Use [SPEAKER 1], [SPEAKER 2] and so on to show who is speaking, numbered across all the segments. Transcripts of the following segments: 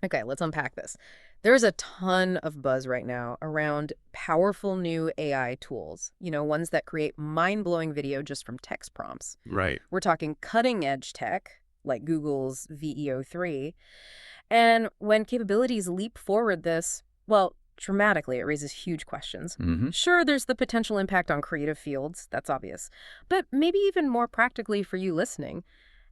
[SPEAKER 1] Okay, let's unpack this. There's a ton of buzz right now around powerful new AI tools, ones that create mind-blowing video just from text prompts.
[SPEAKER 2] Right.
[SPEAKER 1] We're talking cutting-edge tech, like Google's VEO3. And when capabilities leap forward well, dramatically, it raises huge questions.
[SPEAKER 2] Hmm.
[SPEAKER 1] Sure, there's the potential impact on creative fields, that's obvious. But maybe even more practically for you listening,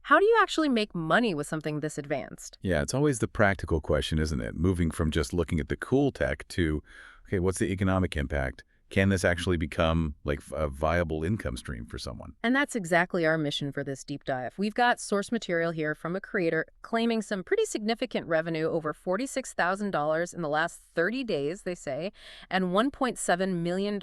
[SPEAKER 1] how do you actually make money with something this advanced?
[SPEAKER 2] Yeah, it's always the practical question, isn't it? Moving from just looking at the cool tech to, okay, what's the economic impact? Can this actually become like a viable income stream for someone?
[SPEAKER 1] And that's exactly our mission for this deep dive. We've got source material here from a creator claiming some pretty significant revenue, over $46,000 in the last 30 days, they say, and $1.7 million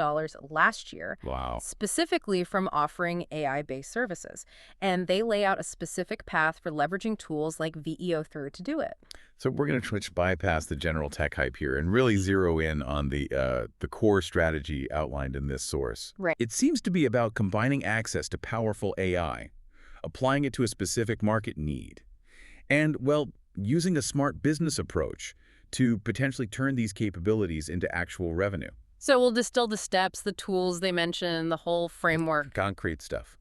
[SPEAKER 1] last year,
[SPEAKER 2] Wow.
[SPEAKER 1] specifically from offering AI-based services. And they lay out a specific path for leveraging tools like VEO3 to do it.
[SPEAKER 2] So we're going to switch bypass the general tech hype here and really zero in on the core strategy outlined in this source.
[SPEAKER 1] Right.
[SPEAKER 2] It seems to be about combining access to powerful AI, applying it to a specific market need, and, well, using a smart business approach to potentially turn these capabilities into actual revenue.
[SPEAKER 1] So we'll distill the steps, the tools they mention, the whole framework.
[SPEAKER 2] Concrete stuff.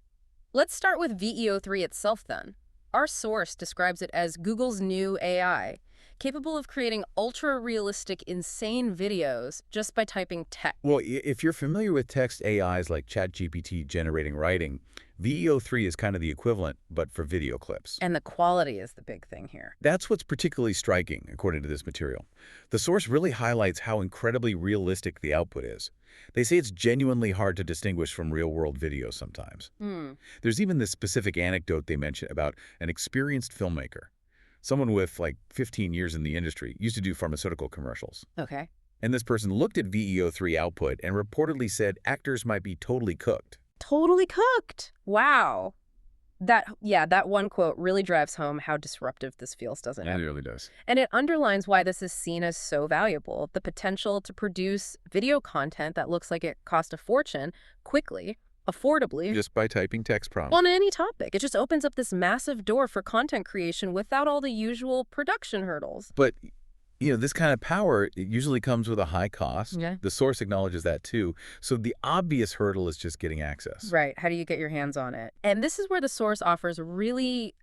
[SPEAKER 1] Let's start with VEO3 itself then. Our source describes it as Google's new AI, capable of creating ultra-realistic, insane videos just by typing text.
[SPEAKER 2] Well, if you're familiar with text AIs like ChatGPT generating writing, VEO3 is kind of the equivalent, but for video clips.
[SPEAKER 1] And the quality is the big thing here.
[SPEAKER 2] That's what's particularly striking, according to this material. The source really highlights how incredibly realistic the output is. They say it's genuinely hard to distinguish from real-world videos sometimes. There's even this specific anecdote they mention about an experienced filmmaker, someone with like 15 years in the industry, used to do pharmaceutical commercials.
[SPEAKER 1] Okay.
[SPEAKER 2] And this person looked at VEO3 output and reportedly said actors might be totally cooked.
[SPEAKER 1] Totally cooked. Wow. That one quote really drives home how disruptive this feels, doesn't it?
[SPEAKER 2] It really does.
[SPEAKER 1] And it underlines why this is seen as so valuable. The potential to produce video content that looks like it cost a fortune quickly, affordably,
[SPEAKER 2] Just by typing text prompts.
[SPEAKER 1] on any topic. It just opens up this massive door for content creation without all the usual production hurdles.
[SPEAKER 2] But, this kind of power, it usually comes with a high cost.
[SPEAKER 1] Yeah.
[SPEAKER 2] The source acknowledges that too. So the obvious hurdle is just getting access.
[SPEAKER 1] Right. How do you get your hands on it? And this is where the source offers a really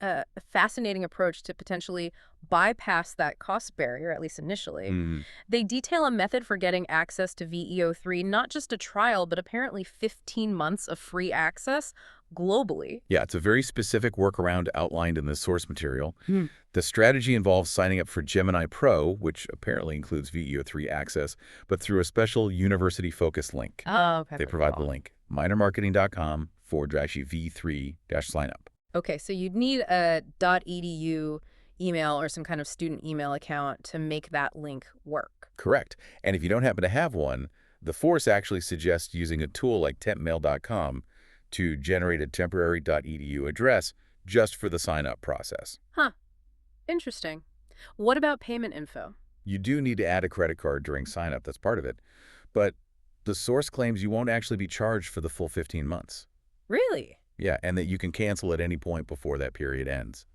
[SPEAKER 1] fascinating approach to potentially bypass that cost barrier, at least initially. They detail a method for getting access to VEO3, not just a trial, but apparently 15 months of free access globally.
[SPEAKER 2] Yeah, it's a very specific workaround outlined in the source material. The strategy involves signing up for Gemini Pro, which apparently includes VEO3 access, but through a special university-focused link.
[SPEAKER 1] Oh, okay.
[SPEAKER 2] They provide the link, minormarketing.com/V3-signup.
[SPEAKER 1] Okay, so you'd need a .edu email or some kind of student email account to make that link work.
[SPEAKER 2] Correct. And if you don't happen to have one, the Force actually suggests using a tool like tempmail.com to generate a temporary .edu address just for the sign-up process.
[SPEAKER 1] Huh. Interesting. What about payment info?
[SPEAKER 2] You do need to add a credit card during sign-up. That's part of it. But the source claims you won't actually be charged for the full 15 months.
[SPEAKER 1] Really?
[SPEAKER 2] Yeah, and that you can cancel at any point before that period ends.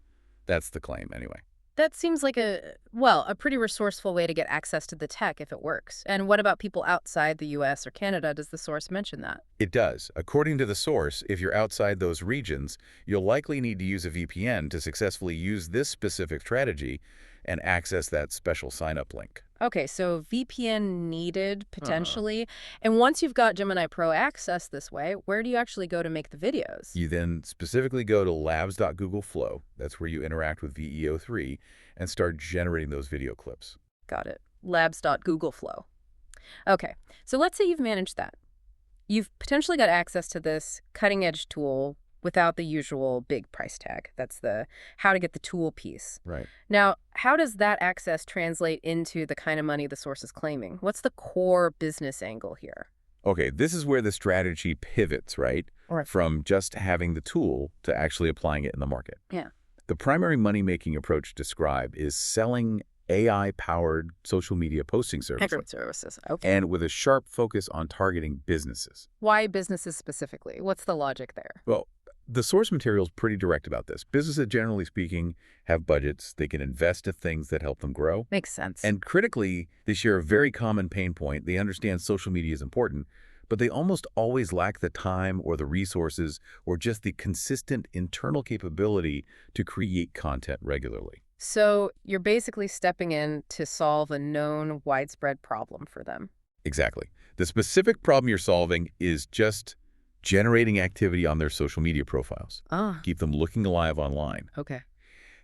[SPEAKER 2] That's the claim, anyway.
[SPEAKER 1] That seems like a pretty resourceful way to get access to the tech if it works. And what about people outside the US or Canada? Does the source mention that?
[SPEAKER 2] It does. According to the source, if you're outside those regions, you'll likely need to use a VPN to successfully use this specific strategy and access that special sign-up link.
[SPEAKER 1] Okay, so VPN needed, potentially. And once you've got Gemini Pro access this way, where do you actually go to make the videos?
[SPEAKER 2] You then specifically go to labs.googleflow. That's where you interact with VEO3 and start generating those video clips.
[SPEAKER 1] Got it. Labs.googleflow. Okay, so let's say you've managed that. You've potentially got access to this cutting-edge tool without the usual big price tag. That's the how to get the tool piece.
[SPEAKER 2] Right.
[SPEAKER 1] Now, how does that access translate into the kind of money the source is claiming? What's the core business angle here?
[SPEAKER 2] Okay, this is where the strategy pivots, right?
[SPEAKER 1] Right.
[SPEAKER 2] From just having the tool to actually applying it in the market.
[SPEAKER 1] Yeah.
[SPEAKER 2] The primary money-making approach described is selling AI-powered social media posting services.
[SPEAKER 1] Microservices. Okay.
[SPEAKER 2] And with a sharp focus on targeting businesses.
[SPEAKER 1] Why businesses specifically? What's the logic there?
[SPEAKER 2] Well, The source material is pretty direct about this. Businesses, generally speaking, have budgets. They can invest in things that help them grow.
[SPEAKER 1] Makes sense.
[SPEAKER 2] And critically, they share a very common pain point. They understand social media is important, but they almost always lack the time or the resources or just the consistent internal capability to create content regularly.
[SPEAKER 1] So you're basically stepping in to solve a known widespread problem for them.
[SPEAKER 2] Exactly. The specific problem you're solving is just generating activity on their social media profiles.
[SPEAKER 1] Ah,
[SPEAKER 2] Keep them looking alive online.
[SPEAKER 1] okay.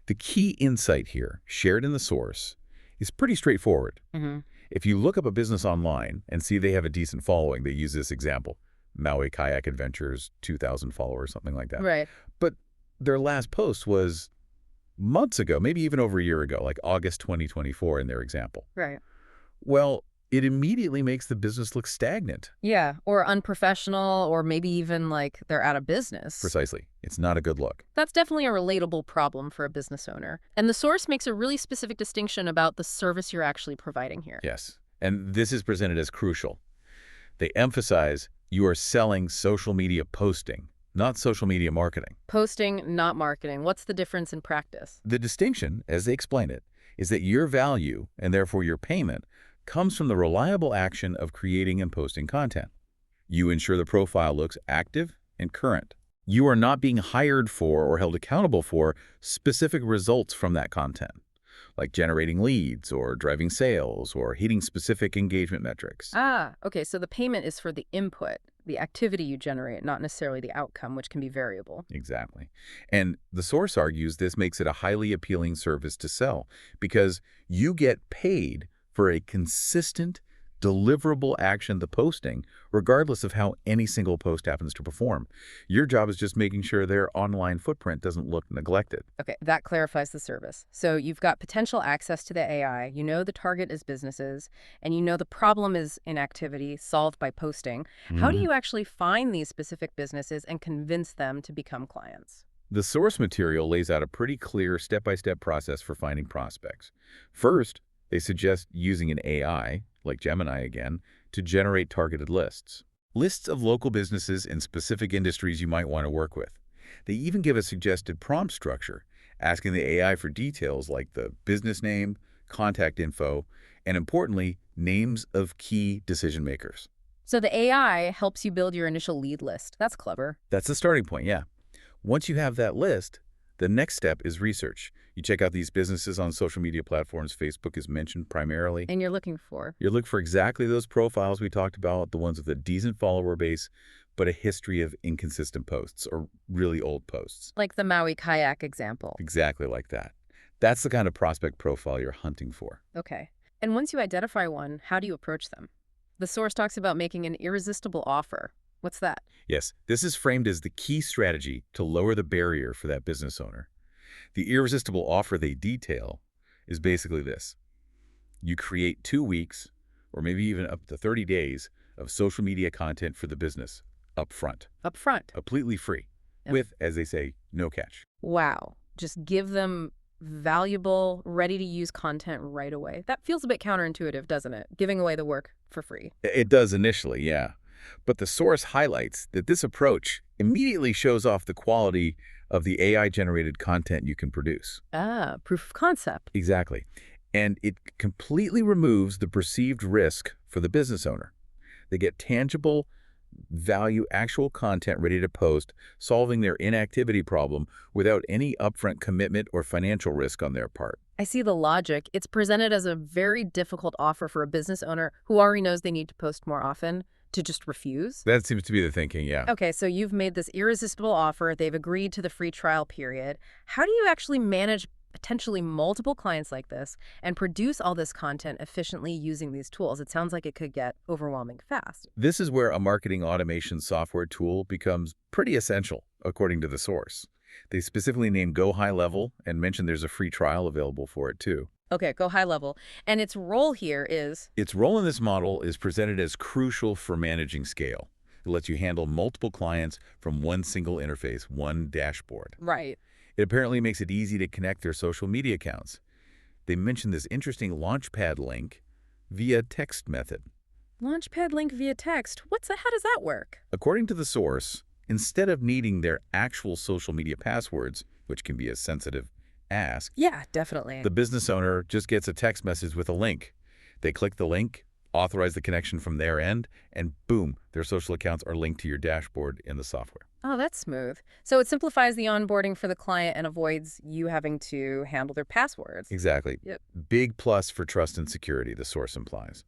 [SPEAKER 2] The key insight here, shared in the source, is pretty straightforward.
[SPEAKER 1] Mm-hmm.
[SPEAKER 2] If you look up a business online and see they have a decent following, they use this example, Maui Kayak Adventures, 2,000 followers, something like that.
[SPEAKER 1] Right.
[SPEAKER 2] But their last post was months ago, maybe even over a year ago, like August 2024 in their example.
[SPEAKER 1] Right.
[SPEAKER 2] Well, it immediately makes the business look stagnant.
[SPEAKER 1] Yeah, or unprofessional, or maybe even like they're out of business.
[SPEAKER 2] Precisely. It's not a good look.
[SPEAKER 1] That's definitely a relatable problem for a business owner. And the source makes a really specific distinction about the service you're actually providing here.
[SPEAKER 2] Yes. And this is presented as crucial. They emphasize you are selling social media posting, not social media marketing.
[SPEAKER 1] Posting, not marketing. What's the difference in practice?
[SPEAKER 2] The distinction, as they explain it, is that your value, and therefore your payment, comes from the reliable action of creating and posting content. You ensure the profile looks active and current. You are not being hired for or held accountable for specific results from that content, like generating leads or driving sales or hitting specific engagement metrics.
[SPEAKER 1] Ah, okay, so the payment is for the input, the activity you generate, not necessarily the outcome, which can be variable.
[SPEAKER 2] Exactly. And the source argues this makes it a highly appealing service to sell because you get paid for a consistent, deliverable action, the posting, regardless of how any single post happens to perform. Your job is just making sure their online footprint doesn't look neglected.
[SPEAKER 1] Okay, that clarifies the service. So you've got potential access to the AI, you know the target is businesses, and you know the problem is inactivity solved by posting. How do you actually find these specific businesses and convince them to become clients?
[SPEAKER 2] The source material lays out a pretty clear step-by-step process for finding prospects. First, they suggest using an AI, like Gemini again, to generate targeted lists. Lists of local businesses in specific industries you might want to work with. They even give a suggested prompt structure, asking the AI for details like the business name, contact info, and importantly, names of key decision makers.
[SPEAKER 1] So the AI helps you build your initial lead list. That's clever.
[SPEAKER 2] That's the starting point, yeah. Once you have that list, the next step is research. You check out these businesses on social media platforms. Facebook is mentioned primarily.
[SPEAKER 1] And you're looking for?
[SPEAKER 2] You look for exactly those profiles we talked about, the ones with a decent follower base, but a history of inconsistent posts or really old posts.
[SPEAKER 1] Like the Maui kayak example.
[SPEAKER 2] Exactly like that. That's the kind of prospect profile you're hunting for.
[SPEAKER 1] Okay. And once you identify one, how do you approach them? The source talks about making an irresistible offer. What's that?
[SPEAKER 2] Yes, this is framed as the key strategy to lower the barrier for that business owner. The irresistible offer they detail is basically this. You create 2 weeks, or maybe even up to 30 days, of social media content for the business, up front.
[SPEAKER 1] Up front.
[SPEAKER 2] Completely free,
[SPEAKER 1] Yep.
[SPEAKER 2] with, as they say, no catch.
[SPEAKER 1] Wow. Just give them valuable, ready-to-use content right away. That feels a bit counterintuitive, doesn't it? Giving away the work for free.
[SPEAKER 2] It does initially, yeah. But the source highlights that this approach immediately shows off the quality of the AI-generated content you can produce.
[SPEAKER 1] Ah, proof of concept.
[SPEAKER 2] Exactly. And it completely removes the perceived risk for the business owner. They get tangible value, actual content ready to post, solving their inactivity problem without any upfront commitment or financial risk on their part.
[SPEAKER 1] I see the logic. It's presented as a very difficult offer for a business owner who already knows they need to post more often to just refuse.
[SPEAKER 2] That seems to be the thinking, yeah.
[SPEAKER 1] Okay, so you've made this irresistible offer. They've agreed to the free trial period. How do you actually manage potentially multiple clients like this and produce all this content efficiently using these tools? It sounds like it could get overwhelming fast.
[SPEAKER 2] This is where a marketing automation software tool becomes pretty essential, according to the source. They specifically name GoHighLevel and mention there's a free trial available for it too.
[SPEAKER 1] Okay, GoHighLevel. And its role here is?
[SPEAKER 2] Its role in this model is presented as crucial for managing scale. It lets you handle multiple clients from one single interface, one dashboard.
[SPEAKER 1] Right.
[SPEAKER 2] It apparently makes it easy to connect their social media accounts. They mention this interesting Launchpad link via text method.
[SPEAKER 1] Launchpad link via text. How does that work?
[SPEAKER 2] According to the source, Instead of needing their actual social media passwords, which can be a sensitive ask,
[SPEAKER 1] Yeah, definitely.
[SPEAKER 2] the business owner just gets a text message with a link. They click the link, authorize the connection from their end, and boom, their social accounts are linked to your dashboard in the software.
[SPEAKER 1] Oh, that's smooth. So it simplifies the onboarding for the client and avoids you having to handle their passwords.
[SPEAKER 2] Exactly.
[SPEAKER 1] Yep.
[SPEAKER 2] Big plus for trust and security, the source implies.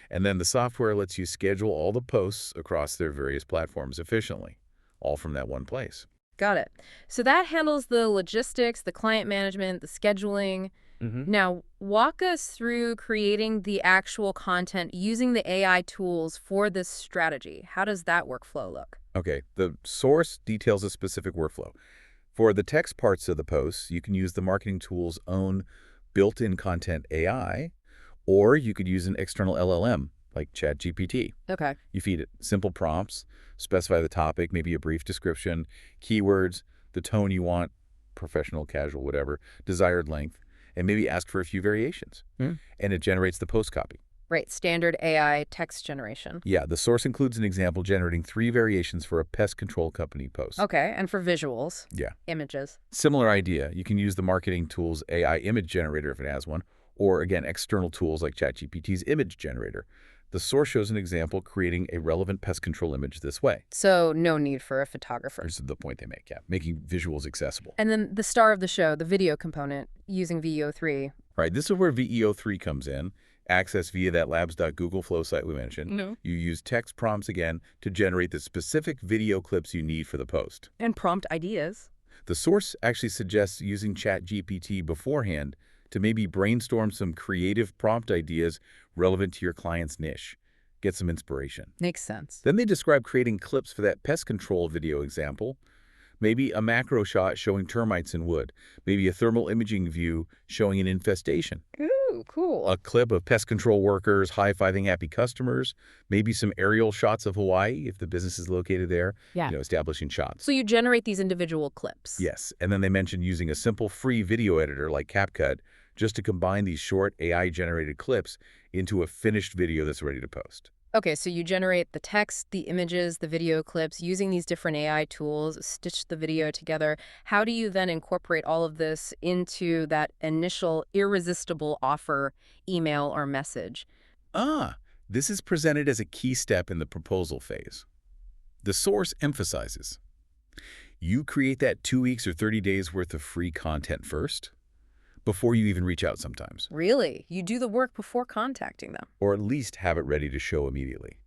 [SPEAKER 2] And then the software lets you schedule all the posts across their various platforms efficiently, all from that one place.
[SPEAKER 1] Got it. So that handles the logistics, the client management, the scheduling. Now, walk us through creating the actual content using the AI tools for this strategy. How does that workflow look?
[SPEAKER 2] Okay, the source details a specific workflow. For the text parts of the posts, you can use the marketing tool's own built-in content AI, or you could use an external LLM like ChatGPT.
[SPEAKER 1] Okay.
[SPEAKER 2] You feed it simple prompts, specify the topic, maybe a brief description, keywords, the tone you want, professional, casual, whatever, desired length, and maybe ask for a few variations. And it generates the post copy.
[SPEAKER 1] Right, standard AI text generation.
[SPEAKER 2] Yeah, the source includes an example generating 3 variations for a pest control company post.
[SPEAKER 1] Okay, and for visuals,
[SPEAKER 2] Yeah.
[SPEAKER 1] images.
[SPEAKER 2] Similar idea. You can use the marketing tool's AI image generator if it has one, or again, external tools like ChatGPT's image generator. The source shows an example creating a relevant pest control image this way.
[SPEAKER 1] So no need for a photographer.
[SPEAKER 2] This is the point they make, yeah, making visuals accessible.
[SPEAKER 1] And then the star of the show, the video component, using VEO3.
[SPEAKER 2] Right, this is where VEO3 comes in. Access via that labs.google flow site we mentioned.
[SPEAKER 1] No.
[SPEAKER 2] You use text prompts again to generate the specific video clips you need for the post.
[SPEAKER 1] And prompt ideas.
[SPEAKER 2] The source actually suggests using ChatGPT beforehand to maybe brainstorm some creative prompt ideas relevant to your client's niche. Get some inspiration.
[SPEAKER 1] Makes sense.
[SPEAKER 2] Then they describe creating clips for that pest control video example. Maybe a macro shot showing termites in wood. Maybe a thermal imaging view showing an infestation.
[SPEAKER 1] Ooh, cool.
[SPEAKER 2] A clip of pest control workers high-fiving happy customers. Maybe some aerial shots of Hawaii if the business is located there.
[SPEAKER 1] Yeah.
[SPEAKER 2] Establishing shots.
[SPEAKER 1] So you generate these individual clips.
[SPEAKER 2] Yes, and then they mentioned using a simple free video editor like CapCut just to combine these short AI-generated clips into a finished video that's ready to post.
[SPEAKER 1] Okay, so you generate the text, the images, the video clips using these different AI tools, stitch the video together. How do you then incorporate all of this into that initial irresistible offer email or message?
[SPEAKER 2] This is presented as a key step in the proposal phase. The source emphasizes, you create that 2 weeks or 30 days worth of free content first, before you even reach out sometimes.
[SPEAKER 1] Really? You do the work before contacting them?
[SPEAKER 2] Or at least have it ready to show immediately.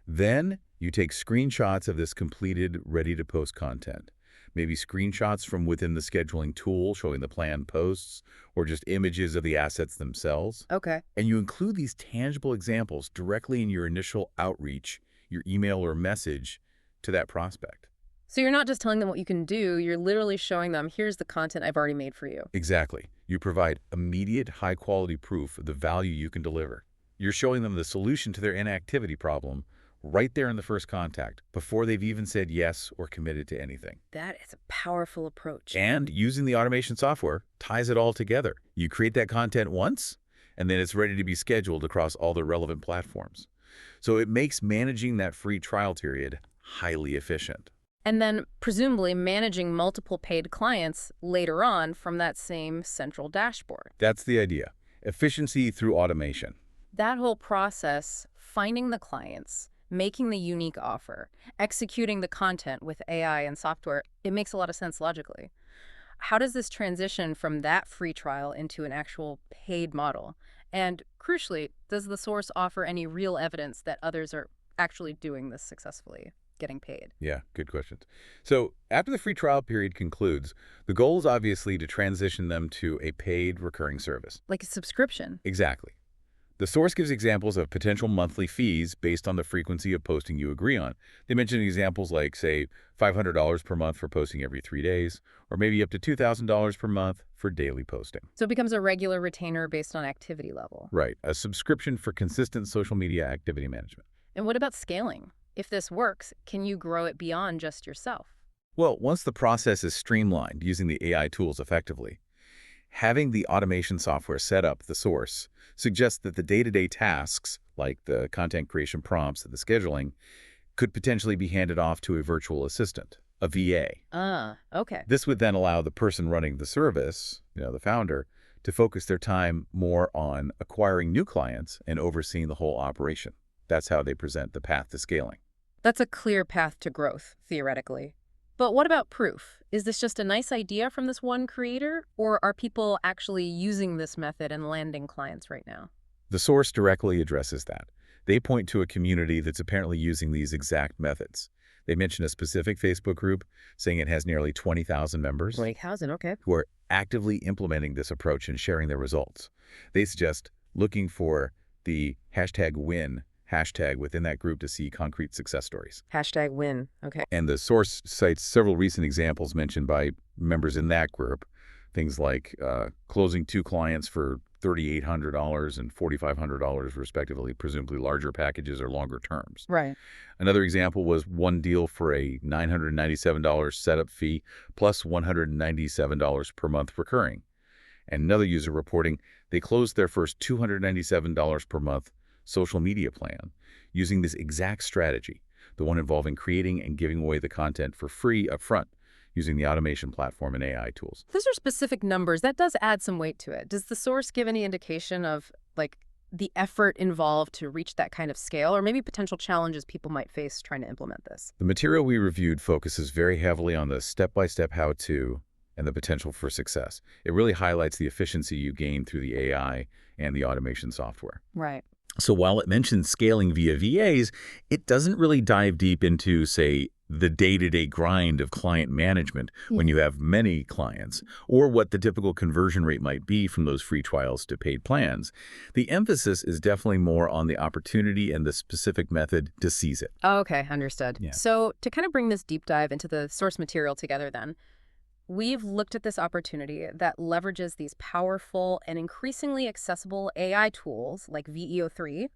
[SPEAKER 2] Then you take screenshots of this completed, ready-to-post content. Maybe screenshots from within the scheduling tool showing the planned posts, or just images of the assets themselves.
[SPEAKER 1] Okay.
[SPEAKER 2] And you include these tangible examples directly in your initial outreach, your email or message to that prospect.
[SPEAKER 1] So you're not just telling them what you can do, you're literally showing them, here's the content I've already made for you.
[SPEAKER 2] Exactly. You provide immediate, high-quality proof of the value you can deliver. You're showing them the solution to their inactivity problem right there in the first contact, before they've even said yes or committed to anything.
[SPEAKER 1] That is a powerful approach.
[SPEAKER 2] And using the automation software ties it all together. You create that content once, and then it's ready to be scheduled across all the relevant platforms. So it makes managing that free trial period highly efficient.
[SPEAKER 1] And then presumably managing multiple paid clients later on from that same central dashboard.
[SPEAKER 2] That's the idea. Efficiency through automation.
[SPEAKER 1] That whole process, finding the clients, making the unique offer, executing the content with AI and software, it makes a lot of sense logically. How does this transition from that free trial into an actual paid model? And crucially, does the source offer any real evidence that others are actually doing this successfully, getting paid?
[SPEAKER 2] Yeah, good questions. So after the free trial period concludes, the goal is obviously to transition them to a paid recurring service.
[SPEAKER 1] Like a subscription.
[SPEAKER 2] Exactly. The source gives examples of potential monthly fees based on the frequency of posting you agree on. They mention examples like, say, $500 per month for posting every 3 days, or maybe up to $2,000 per month for daily posting.
[SPEAKER 1] So it becomes a regular retainer based on activity level.
[SPEAKER 2] Right, a subscription for consistent social media activity management.
[SPEAKER 1] And what about scaling? If this works, can you grow it beyond just yourself?
[SPEAKER 2] Well, once the process is streamlined using the AI tools effectively, having the automation software set up the source suggests that the day-to-day tasks, like the content creation prompts and the scheduling, could potentially be handed off to a virtual assistant, a VA.
[SPEAKER 1] Okay.
[SPEAKER 2] This would then allow the person running the service, the founder, to focus their time more on acquiring new clients and overseeing the whole operation. That's how they present the path to scaling.
[SPEAKER 1] That's a clear path to growth, theoretically. But what about proof? Is this just a nice idea from this one creator, or are people actually using this method and landing clients right now?
[SPEAKER 2] The source directly addresses that. They point to a community that's apparently using these exact methods. They mention a specific Facebook group, saying it has nearly 20,000 members
[SPEAKER 1] 20,000, okay.
[SPEAKER 2] who are actively implementing this approach and sharing their results. They suggest looking for the #win hashtag within that group to see concrete success stories.
[SPEAKER 1] #win, okay.
[SPEAKER 2] And the source cites several recent examples mentioned by members in that group, things like closing 2 clients for $3,800 and $4,500 respectively, presumably larger packages or longer terms.
[SPEAKER 1] Right.
[SPEAKER 2] Another example was one deal for a $997 setup fee plus $197 per month recurring. And another user reporting they closed their first $297 per month social media plan using this exact strategy, the one involving creating and giving away the content for free upfront using the automation platform and AI tools.
[SPEAKER 1] Those are specific numbers. That does add some weight to it. Does the source give any indication of, the effort involved to reach that kind of scale, or maybe potential challenges people might face trying to implement this?
[SPEAKER 2] The material we reviewed focuses very heavily on the step-by-step how-to and the potential for success. It really highlights the efficiency you gain through the AI and the automation software.
[SPEAKER 1] Right.
[SPEAKER 2] So while it mentions scaling via VAs, it doesn't really dive deep into, say, the day-to-day grind of client management when you have many clients, or what the typical conversion rate might be from those free trials to paid plans. The emphasis is definitely more on the opportunity and the specific method to seize it.
[SPEAKER 1] Okay, understood.
[SPEAKER 2] Yeah.
[SPEAKER 1] So to kind of bring this deep dive into the source material together then, we've looked at this opportunity that leverages these powerful and increasingly accessible AI tools like VEO3,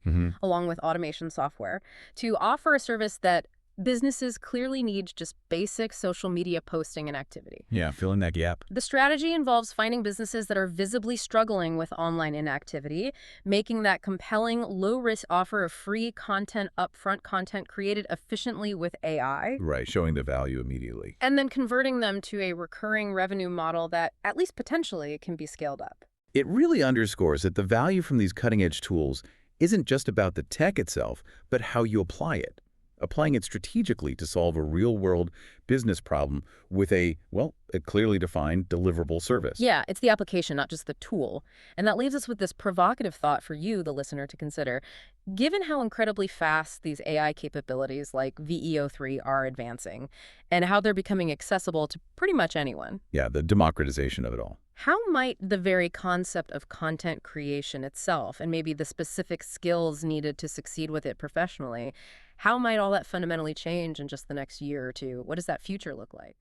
[SPEAKER 1] along with automation software, to offer a service that businesses clearly need just basic social media posting and activity.
[SPEAKER 2] Yeah, fill in that gap.
[SPEAKER 1] The strategy involves finding businesses that are visibly struggling with online inactivity, making that compelling, low-risk offer of free content, upfront content created efficiently with AI.
[SPEAKER 2] Right, showing the value immediately.
[SPEAKER 1] And then converting them to a recurring revenue model that, at least potentially, can be scaled up.
[SPEAKER 2] It really underscores that the value from these cutting-edge tools isn't just about the tech itself, but how you apply it. Applying it strategically to solve a real-world business problem with a clearly defined deliverable service.
[SPEAKER 1] Yeah, it's the application, not just the tool. And that leaves us with this provocative thought for you, the listener, to consider. Given how incredibly fast these AI capabilities like VEO3 are advancing, and how they're becoming accessible to pretty much anyone.
[SPEAKER 2] Yeah, the democratization of it all.
[SPEAKER 1] How might the very concept of content creation itself, and maybe the specific skills needed to succeed with it professionally, how might all that fundamentally change in just the next year or two? What does that future look like?